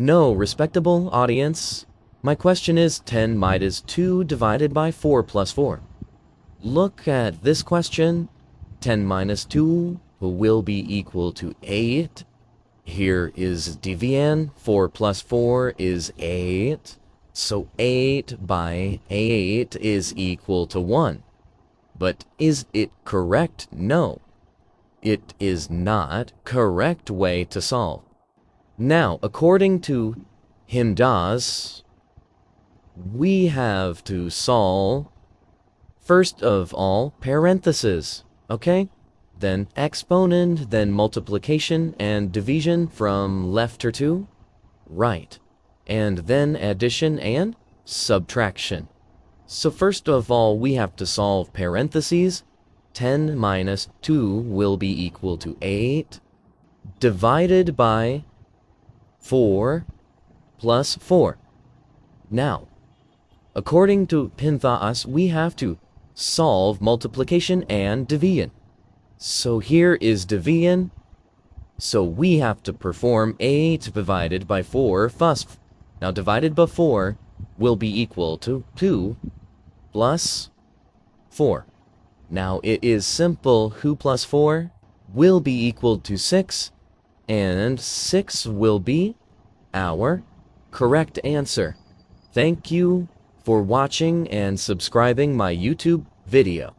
No, respectable audience. My question is 10 minus 2 divided by 4 plus 4. Look at this question. 10 minus 2 will be equal to 8. Here is division. 4 plus 4 is 8. So 8 by 8 is equal to 1. But is it correct? No. It is not correct way to solve. Now, according to HIMDAS, we have to solve, first of all, parentheses, okay? Then exponent, then multiplication and division from left to right, and then addition and subtraction. So first of all, we have to solve parentheses. 10 minus 2 will be equal to 8, divided by 4 plus 4. Now, according to HIMDAS, we have to solve multiplication and division. So here is division. So we have to perform 8 divided by 4 first. Now divided by 4 will be equal to 2 plus 4. Now it is simple. 2 plus 4 will be equal to 6. And 6 will be our correct answer. Thank you for watching and subscribing my YouTube video.